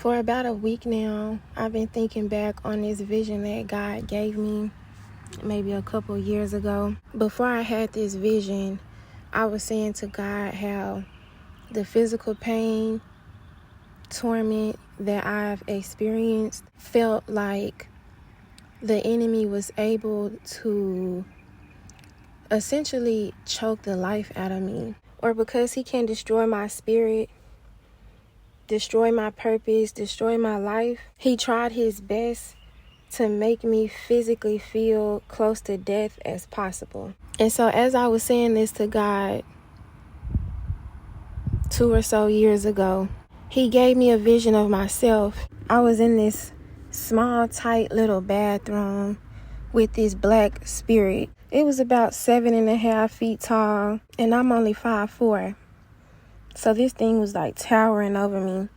For about a week now, I've been thinking back on this vision that God gave me maybe a couple years ago. Before I had this vision, I was saying to God how the physical pain, torment that I've experienced felt like the enemy was able to essentially choke the life out of me. Or because he can destroy my spirit, destroy my purpose, destroy my life, he tried his best to make me physically feel close to death as possible. And so as I was saying this to God 2 or so years ago, he gave me a vision of myself. I was in this small, tight little bathroom with this black spirit. It was about 7.5 feet tall, and I'm only 5'4". So this thing was like towering over me.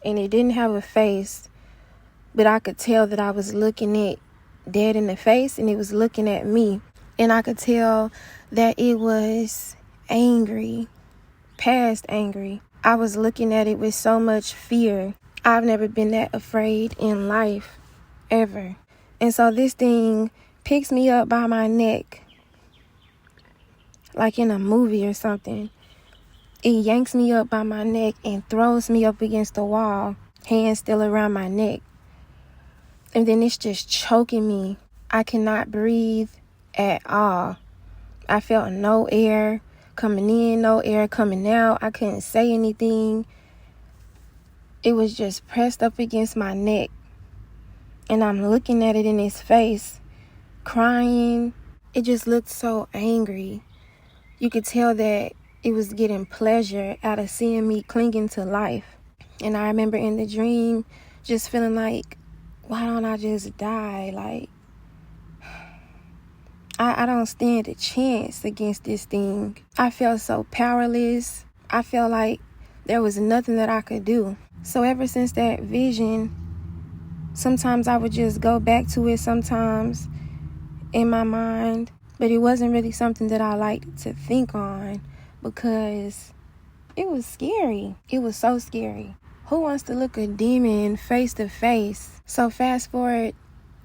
And it didn't have a face, but I could tell that I was looking it dead in the face, and it was looking at me. And I could tell that it was angry, past angry. I was looking at it with so much fear. I've never been that afraid in life, ever. And so this thing picks me up by my neck, like in a movie or something. It yanks me up by my neck and throws me up against the wall, hands still around my neck. And then it's just choking me. I cannot breathe at all. I felt no air coming in, no air coming out. I couldn't say anything. It was just pressed up against my neck. And I'm looking at it in his face, crying. It just looked so angry. You could tell that it was getting pleasure out of seeing me clinging to life. And I remember in the dream just feeling like, why don't I just die? Like, I don't stand a chance against this thing. I felt so powerless. I felt like there was nothing that I could do. So ever since that vision, sometimes I would just go back to it sometimes in my mind. But it wasn't really something that I liked to think on because it was scary. It was so scary. Who wants to look a demon face to face? So fast forward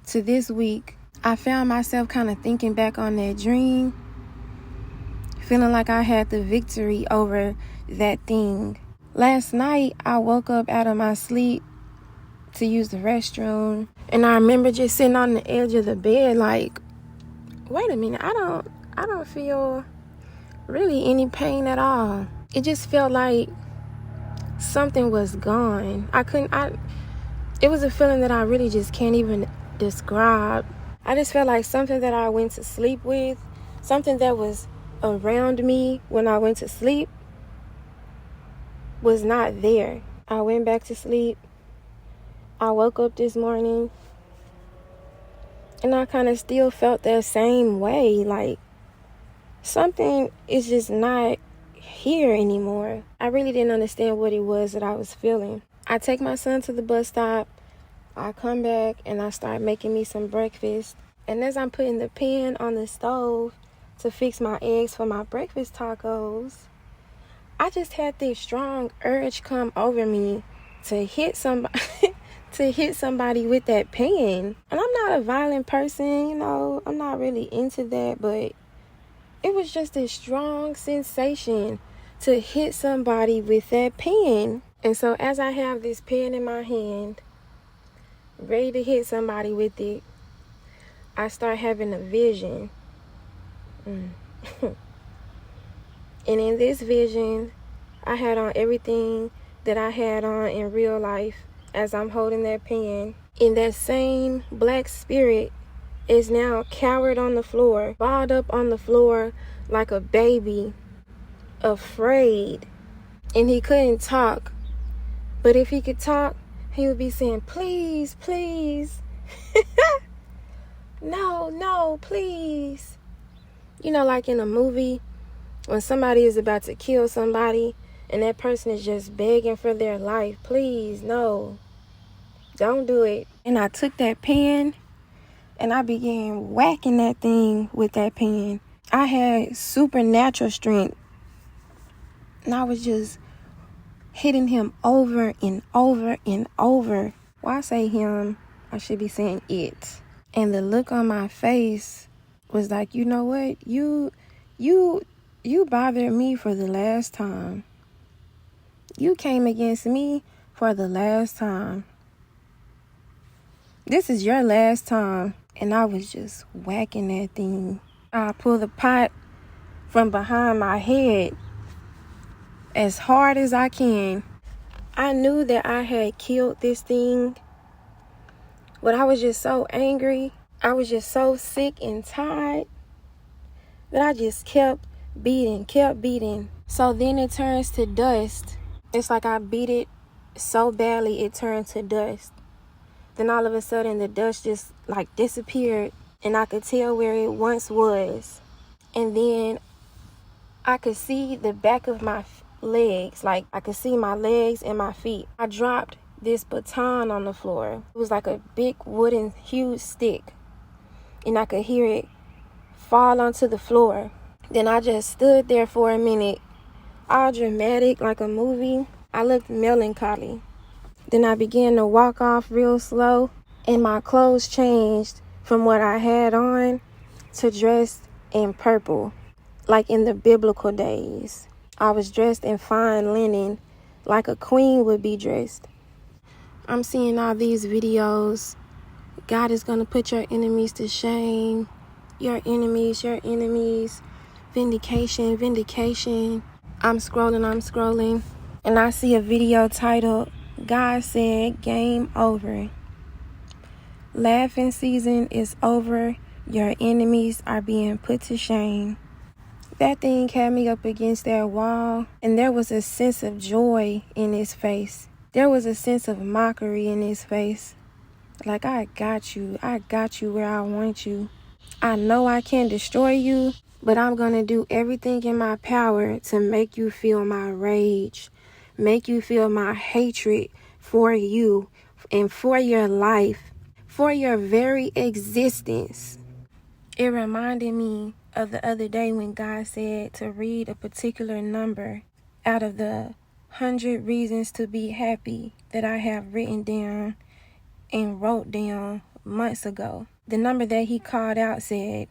to this week, I found myself kind of thinking back on that dream, feeling like I had the victory over that thing. Last night, I woke up out of my sleep to use the restroom, and I remember just sitting on the edge of the bed like, wait a minute, I don't feel really any pain at all. It just felt like something was gone. It was a feeling that I really just can't even describe. I just felt like something that I went to sleep with, something that was around me when I went to sleep, was not there. I went back to sleep. I woke up this morning, and I kind of still felt that same way. Like, something is just not here anymore. I really didn't understand what it was that I was feeling. I take my son to the bus stop. I come back and I start making me some breakfast. And as I'm putting the pan on the stove to fix my eggs for my breakfast tacos, I just had this strong urge come over me to hit somebody to hit somebody with that pan. And I'm not a violent person, I'm not really into that, but it was just a strong sensation to hit somebody with that pan. And so as I have this pan in my hand, ready to hit somebody with it, I start having a vision. And in this vision, I had on everything that I had on in real life as I'm holding that pan. And that same black spirit is now cowered on the floor, balled up on the floor like a baby, afraid. And he couldn't talk. But if he could talk, he would be saying, please, please. No, please. Like in a movie, when somebody is about to kill somebody and that person is just begging for their life, please, no, don't do it. And I took that pen and I began whacking that thing with that pen. I had supernatural strength. And I was just hitting him over and over and over. Well, I say him, I should be saying it. And the look on my face was like, you know what? You bothered me for the last time. You came against me for the last time. This is your last time. And I was just whacking that thing. I pulled the pot from behind my head as hard as I can. I knew that I had killed this thing, but I was just so angry. I was just so sick and tired that I just kept beating. So then it turns to dust. It's like I beat it so badly it turned to dust. Then all of a sudden the dust just like disappeared and I could tell where it once was. And then I could see the back of my legs. Like I could see my legs and my feet. I dropped this baton on the floor. It was like a big wooden huge stick. And I could hear it fall onto the floor. Then I just stood there for a minute, all dramatic like a movie. I looked melancholy. Then I began to walk off real slow, and my clothes changed from what I had on to dressed in purple, like in the biblical days. I was dressed in fine linen, like a queen would be dressed. I'm seeing all these videos. God is going to put your enemies to shame. Your enemies. Vindication. I'm scrolling. And I see a video titled, God said, game over. Laughing season is over. Your enemies are being put to shame. That thing had me up against that wall, and there was a sense of joy in his face. There was a sense of mockery in his face. Like, I got you where I want you. I know I can't destroy you, but I'm going to do everything in my power to make you feel my rage, make you feel my hatred for you and for your life, for your very existence. It reminded me of the other day when God said to read a particular number out of the 100 reasons to be happy that I have written down and wrote down months ago. The number that he called out said,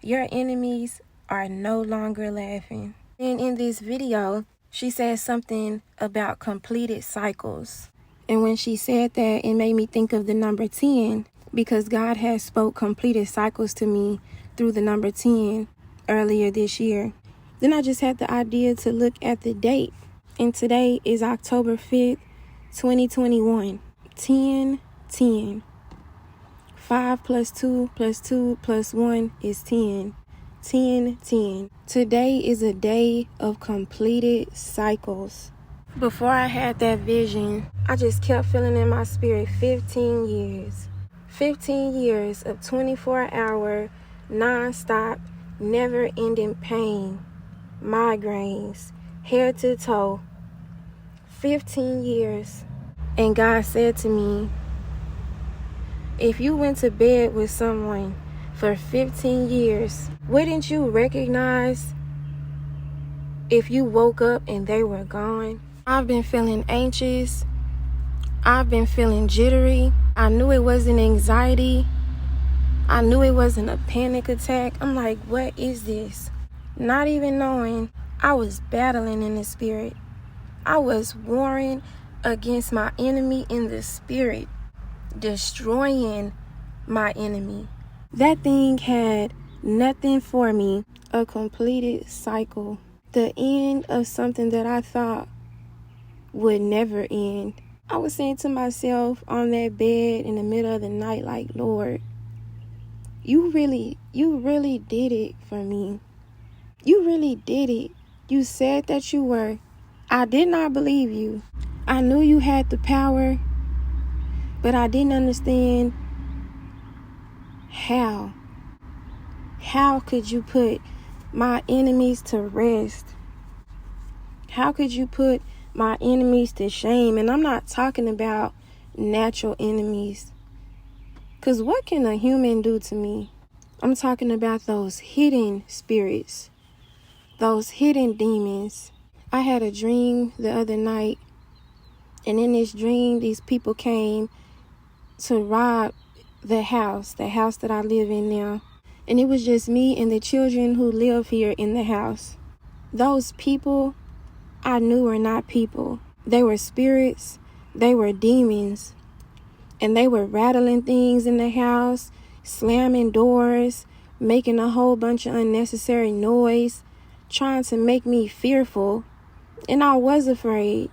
your enemies are no longer laughing. And in this video, she said something about completed cycles. And when she said that, it made me think of the number 10, because God has spoke completed cycles to me through the number 10 earlier this year. Then I just had the idea to look at the date. And today is October 5th, 2021. 10. 5 plus 2 plus 2 plus 1 is 10. 10. Today is a day of completed cycles. Before I had that vision, I just kept feeling in my spirit 15 years. 15 years of 24-hour, non-stop, never-ending pain, migraines, head to toe. 15 years. And God said to me, if you went to bed with someone for 15 years, wouldn't you recognize if you woke up and they were gone? I've been feeling anxious. I've been feeling jittery. I knew it wasn't anxiety. I knew it wasn't a panic attack. I'm like, what is this? Not even knowing, I was battling in the spirit. I was warring against my enemy in the spirit, destroying my enemy. That thing had nothing for me, a completed cycle, the end of something that I thought would never end. I was saying to myself on that bed in the middle of the night, like, Lord, you really did it for me. You really did it. You said that you were. I did not believe you. I knew you had the power, but I didn't understand how. How could you put my enemies to rest? How could you put my enemies to shame? And I'm not talking about natural enemies, because what can a human do to me? I'm talking about those hidden spirits, those hidden demons. I had a dream the other night And in this dream, these people came to rob the house that I live in now. And it was just me and the children who live here in the house. Those people I knew were not people. They were spirits. They were demons. And they were rattling things in the house, slamming doors, making a whole bunch of unnecessary noise, trying to make me fearful. And I was afraid.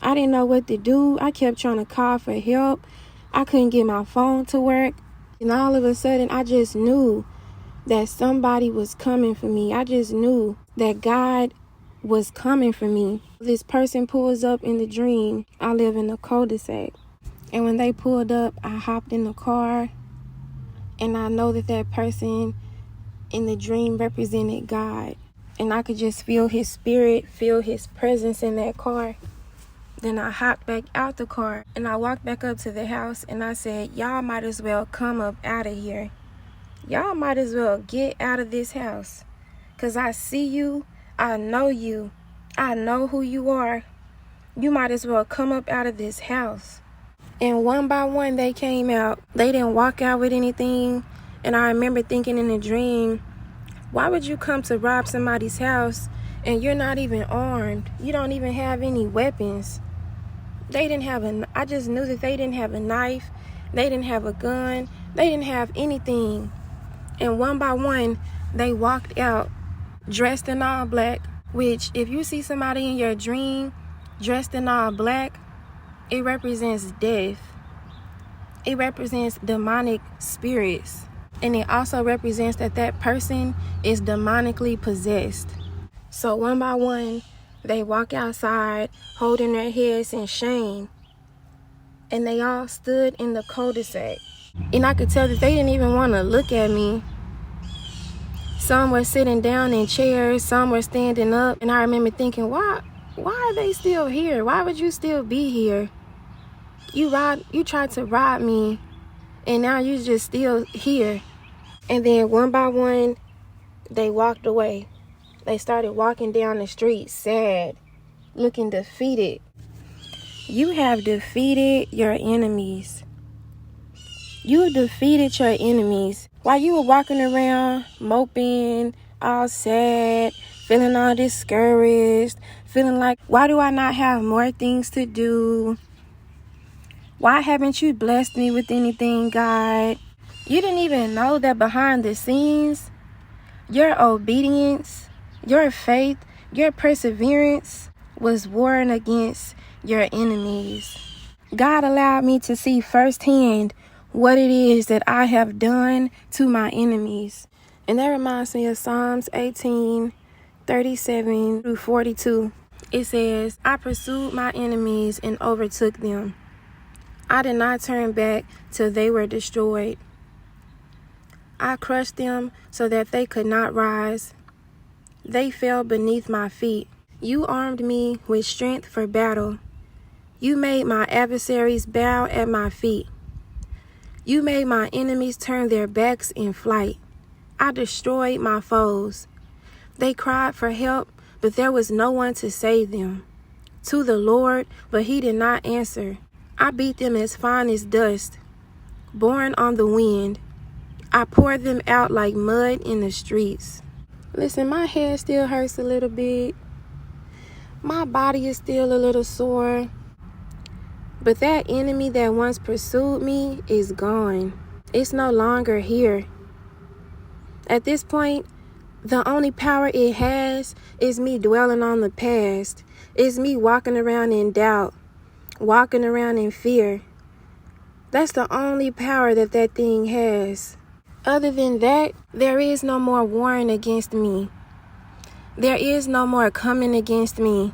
I didn't know what to do. I kept trying to call for help. I couldn't get my phone to work. And all of a sudden, I just knew that somebody was coming for me. I just knew that God was coming for me. This person pulls up in the dream. I live in a cul-de-sac. And when they pulled up, I hopped in the car. And I know that that person in the dream represented God. And I could just feel his spirit, feel his presence in that car. Then I hopped back out the car and I walked back up to the house and I said, y'all might as well come up out of here. Y'all might as well get out of this house. 'Cause I see you. I know you. I know who you are. You might as well come up out of this house. And one by one they came out. They didn't walk out with anything. And I remember thinking in the dream, why would you come to rob somebody's house and you're not even armed? You don't even have any weapons. I just knew that they didn't have a knife. They didn't have a gun. They didn't have anything. And one by one, they walked out dressed in all black, which if you see somebody in your dream dressed in all black, it represents death. It represents demonic spirits. And it also represents that that person is demonically possessed. So one by one, they walk outside holding their heads in shame. And they all stood in the cul-de-sac. And I could tell that they didn't even want to look at me. Some were sitting down in chairs, some were standing up. And I remember thinking, why are they still here? Why would you still be here? You tried to rob me, and now you're just still here. And then one by one, they walked away. They started walking down the street, sad, looking defeated. You have defeated your enemies. You defeated your enemies. While you were walking around, moping, all sad, feeling all discouraged, feeling like, why do I not have more things to do? Why haven't you blessed me with anything, God? You didn't even know that behind the scenes, your obedience, your faith, your perseverance was warring against your enemies. God allowed me to see firsthand what it is that I have done to my enemies. And that reminds me of Psalms 18:37-42. It says, I pursued my enemies and overtook them. I did not turn back till they were destroyed. I crushed them so that they could not rise. They fell beneath my feet. You armed me with strength for battle. You made my adversaries bow at my feet. You made my enemies turn their backs in flight. I destroyed my foes. They cried for help, but there was no one to save them. To the Lord, but he did not answer. I beat them as fine as dust, borne on the wind. I poured them out like mud in the streets. Listen, my head still hurts a little bit. My body is still a little sore. But that enemy that once pursued me is gone. It's no longer here. At this point, the only power it has is me dwelling on the past. It's me walking around in doubt, walking around in fear. That's the only power that thing has. Other than that, there is no more warring against me. There is no more coming against me.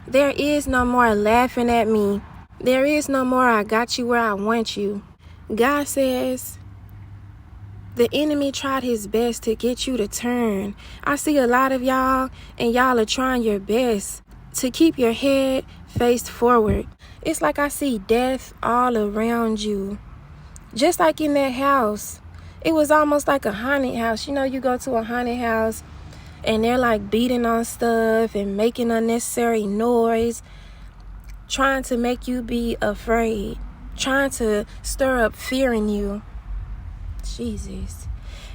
There is no more laughing at me. There is no more I got you where I want you. God says the enemy tried his best to get you to turn. I see a lot of y'all, and y'all are trying your best to keep your head faced forward. It's like I see death all around you. Just like in that house. It was almost like a haunted house. You know, you go to a haunted house and they're like beating on stuff and making unnecessary noise. trying to make you be afraid, trying to stir up fear in you. Jesus.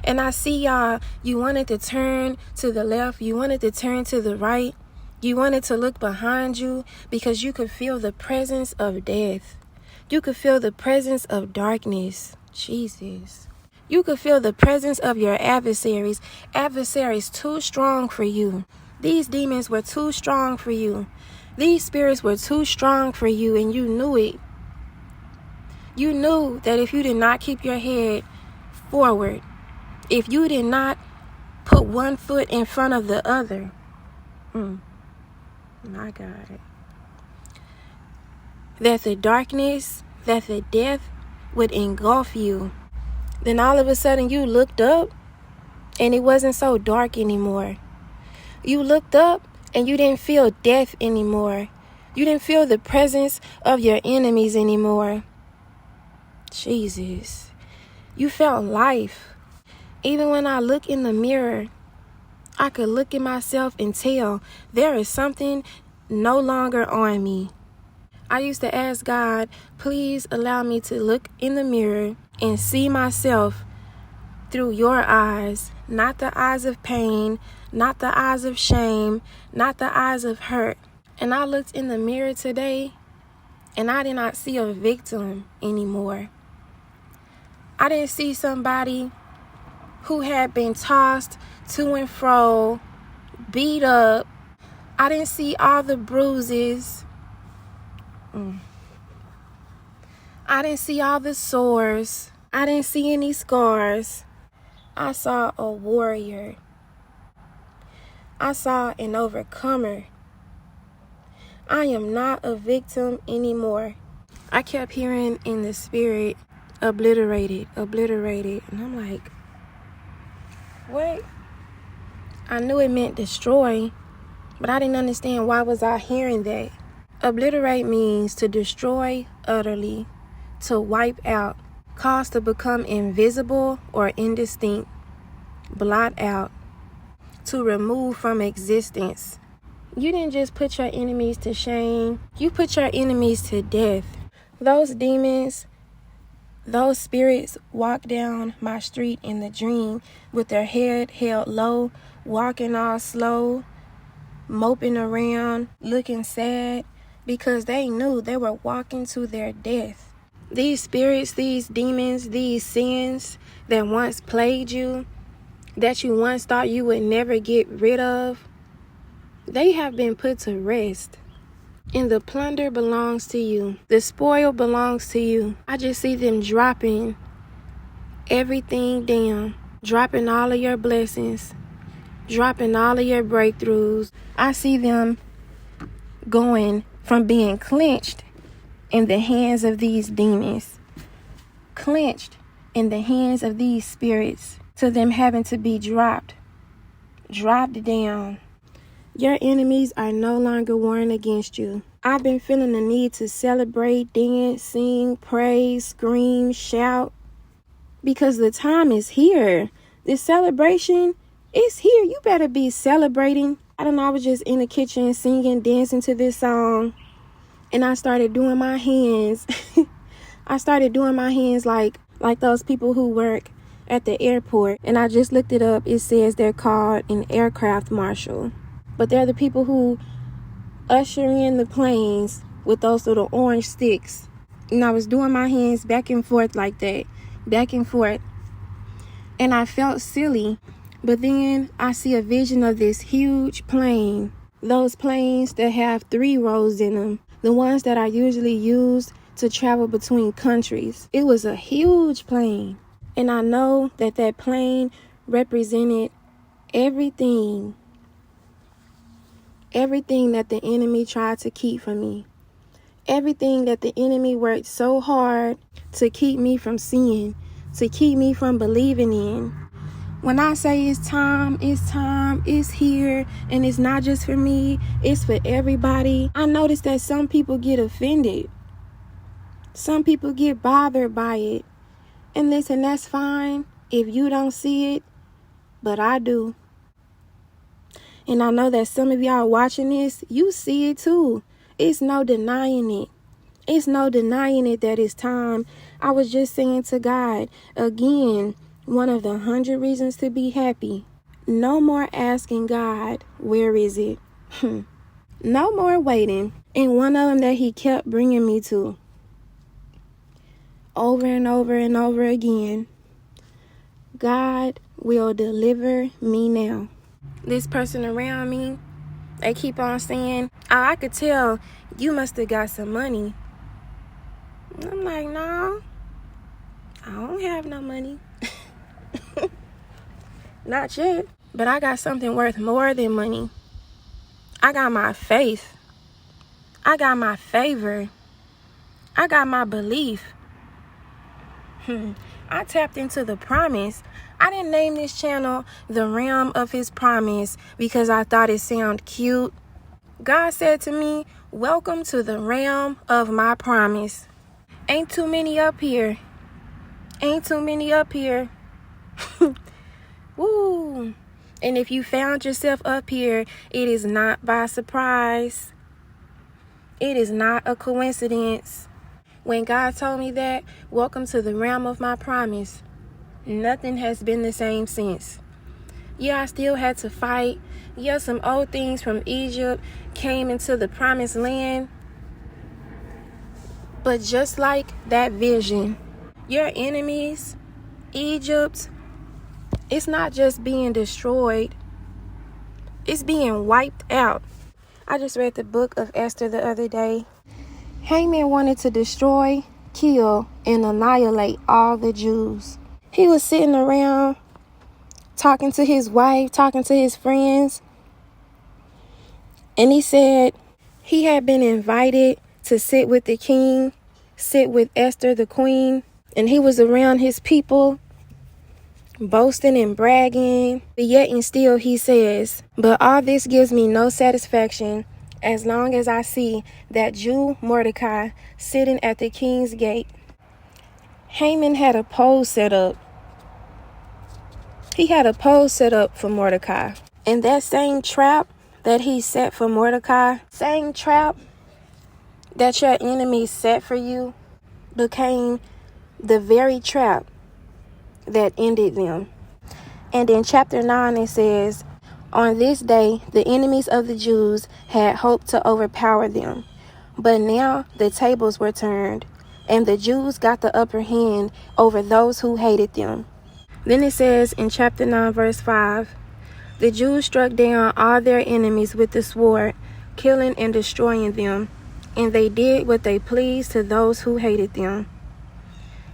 And I see y'all, you wanted to turn to the left, you wanted to turn to the right, you wanted to look behind you because you could feel the presence of death. You could feel the presence of darkness. Jesus. You could feel the presence of your adversaries. Adversaries too strong for you. These demons were too strong for you. These spirits were too strong for you, and you knew it. You knew that if you did not keep your head forward, if you did not put one foot in front of the other, my God, that the darkness, that the death would engulf you. Then all of a sudden you looked up and it wasn't so dark anymore. You looked up and you didn't feel death anymore. You didn't feel the presence of your enemies anymore. Jesus. You felt life. Even when I look in the mirror, I could look at myself and tell there is something no longer on me. I used to ask God, please allow me to look in the mirror and see myself through your eyes, not the eyes of pain, not the eyes of shame, not the eyes of hurt. And I looked in the mirror today and I did not see a victim anymore. I didn't see somebody who had been tossed to and fro, beat up. I didn't see all the bruises. I didn't see all the sores. I didn't see any scars. I saw a warrior. I saw an overcomer. I am not a victim anymore. I kept hearing in the spirit, obliterated, obliterated. And I'm like, what? I knew it meant destroy, but I didn't understand why was I hearing that. Obliterate means to destroy utterly, to wipe out, cause to become invisible or indistinct, blot out, to remove from existence. You didn't just put your enemies to shame, you put your enemies to death. Those demons, those spirits walked down my street in the dream with their head held low, walking all slow, moping around, looking sad, because they knew they were walking to their death. These spirits, these demons, these sins that once plagued you, that you once thought you would never get rid of, they have been put to rest. And the plunder belongs to you. The spoil belongs to you. I just see them dropping everything down, dropping all of your blessings, dropping all of your breakthroughs. I see them going from being clenched in the hands of these demons, clenched in the hands of these spirits, to them having to be dropped down. Your enemies are no longer warring against you. I've been feeling the need to celebrate, dance, sing, praise, scream, shout, because the time is here. This celebration is here. You better be celebrating. I don't know, I was just in the kitchen singing, dancing to this song, and I started doing my hands. I started doing my hands like those people who work at the airport, and I just looked it up. It says they're called an aircraft marshal. But they're the people who usher in the planes with those little orange sticks. And I was doing my hands back and forth like that, back and forth. And I felt silly. But then I see a vision of this huge plane. Those planes that have 3 rows in them. The ones that are usually used to travel between countries. It was a huge plane. And I know that that plane represented everything that the enemy tried to keep from me. Everything that the enemy worked so hard to keep me from seeing, to keep me from believing in. When I say it's time, it's here, and it's not just for me, it's for everybody. I notice that some people get offended. Some people get bothered by it. And listen, that's fine if you don't see it, but I do. And I know that some of y'all watching this, you see it too. It's no denying it. It's no denying it that it's time. I was just saying to God, again, one of the 100 reasons to be happy. No more asking God, where is it? No more waiting. And one of them that he kept bringing me to over and over and over again. God will deliver me now. This person around me, they keep on saying, oh, I could tell you must have got some money. I'm like, no, I don't have no money. Not yet. But I got something worth more than money. I got my faith. I got my favor. I got my belief. I tapped into the promise. I didn't name this channel The Realm of His Promise because I thought it sounded cute. God said to me, welcome to the realm of my promise. Ain't too many up here. Ain't too many up here. Woo. And if you found yourself up here, it is not by surprise. It is not a coincidence. When God told me that, welcome to the realm of my promise, nothing has been the same since. Yeah, I still had to fight. Yeah, some old things from Egypt came into the promised land. But just like that vision, your enemies, Egypt, it's not just being destroyed. It's being wiped out. I just read the book of Esther the other day. Haman wanted to destroy, kill, and annihilate all the Jews. He was sitting around talking to his wife, talking to his friends. And he said he had been invited to sit with the king, sit with Esther the queen. And he was around his people, boasting and bragging. But yet and still he says, but all this gives me no satisfaction as long as I see that Jew Mordecai sitting at the king's gate. Haman had a pole set up. He had a pole set up for Mordecai. And that same trap that he set for Mordecai, same trap that your enemy set for you, became the very trap that ended them. And in chapter 9 it says, on this day, the enemies of the Jews had hoped to overpower them. But now the tables were turned, and the Jews got the upper hand over those who hated them. Then it says in chapter 9, verse 5, the Jews struck down all their enemies with the sword, killing and destroying them, and they did what they pleased to those who hated them.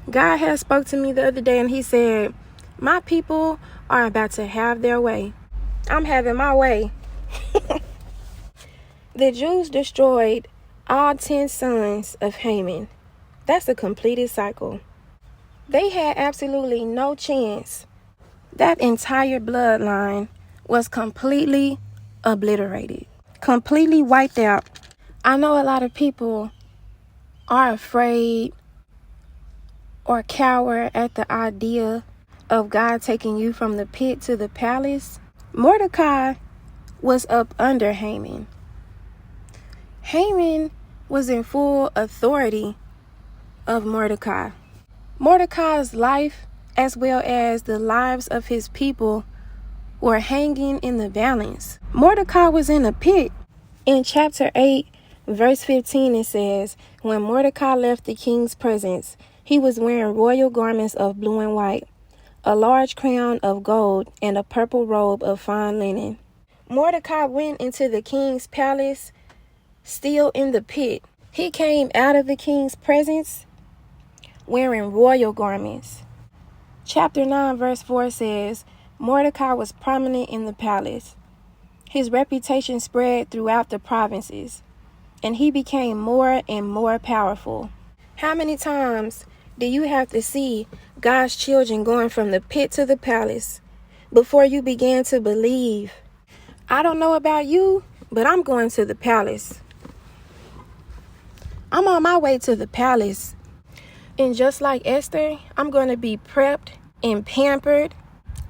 God had spoke to me the other day, and he said, my people are about to have their way. I'm having my way. The Jews destroyed all 10 sons of Haman. That's a completed cycle. They had absolutely no chance. That entire bloodline was completely obliterated, completely wiped out. I know a lot of people are afraid or cower at the idea of God taking you from the pit to the palace. Mordecai was up under Haman. Haman was in full authority of Mordecai. Mordecai's life, as well as the lives of his people, were hanging in the balance. Mordecai was in a pit. In chapter 8, verse 15, it says, when Mordecai left the king's presence, he was wearing royal garments of blue and white, a large crown of gold, and a purple robe of fine linen. Mordecai went into the king's palace, still in the pit. He came out of the king's presence wearing royal garments. Chapter 9, verse 4 says, Mordecai was prominent in the palace. His reputation spread throughout the provinces, and he became more and more powerful. How many times do you have to see God's children going from the pit to the palace before you begin to believe? I don't know about you, but I'm going to the palace. I'm on my way to the palace. And just like Esther, I'm going to be prepped and pampered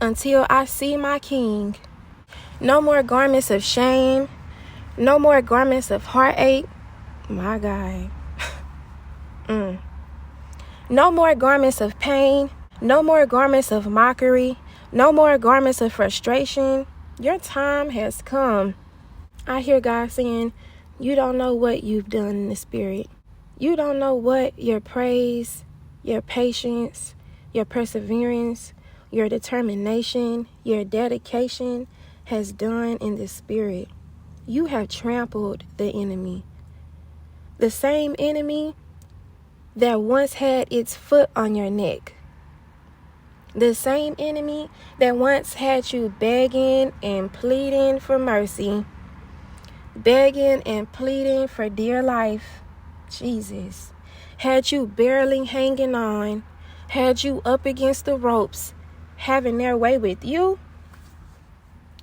until I see my king. No more garments of shame. No more garments of heartache. My God. No more garments of pain. No more garments of mockery. No more garments of frustration. Your time has come. I hear God saying, you don't know what you've done in the spirit. You don't know what your praise, your patience, your perseverance, your determination, your dedication has done in the spirit. You have trampled the enemy. The same enemy that once had its foot on your neck. The same enemy that once had you begging and pleading for mercy. Begging and pleading for dear life. Jesus. Had you barely hanging on. Had you up against the ropes. Having their way with you.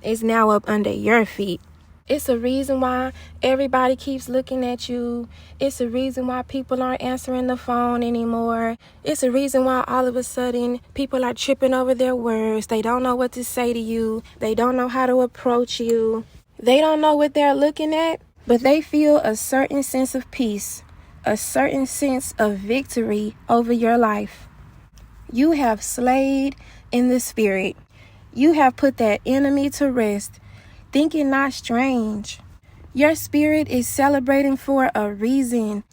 Is now up under your feet. It's a reason why everybody keeps looking at you. It's a reason why people aren't answering the phone anymore. It's a reason why all of a sudden people are tripping over their words. They don't know what to say to you. They don't know how to approach you. They don't know what they're looking at, but they feel a certain sense of peace, a certain sense of victory over your life. You have slayed in the spirit. You have put that enemy to rest. Think it not strange. Your spirit is celebrating for a reason.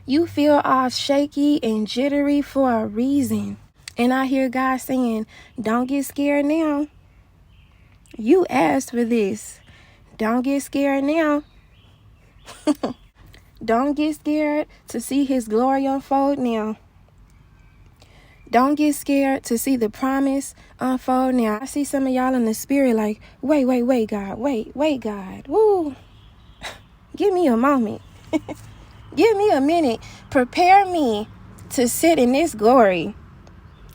You feel all shaky and jittery for a reason. And I hear God saying, don't get scared now. You asked for this. Don't get scared now. Don't get scared to see his glory unfold now. Don't get scared to see the promise unfold now. I see some of y'all in the spirit like, wait, God. Wait, God. Woo. Give me a moment. Give me a minute. Prepare me to sit in this glory.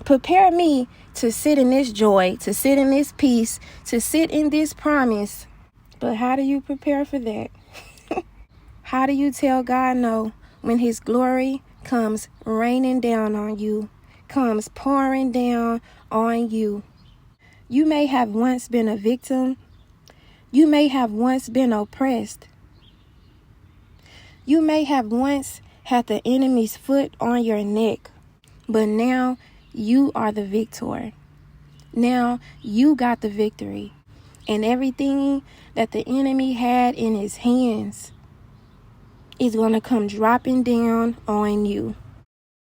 Prepare me to sit in this joy, to sit in this peace, to sit in this promise. But how do you prepare for that? How do you tell God no when his glory comes raining down on you? Comes pouring down on you. You may have once been a victim. You may have once been oppressed. You may have once had the enemy's foot on your neck, but now you are the victor. Now you got the victory, and everything that the enemy had in his hands is going to come dropping down on you.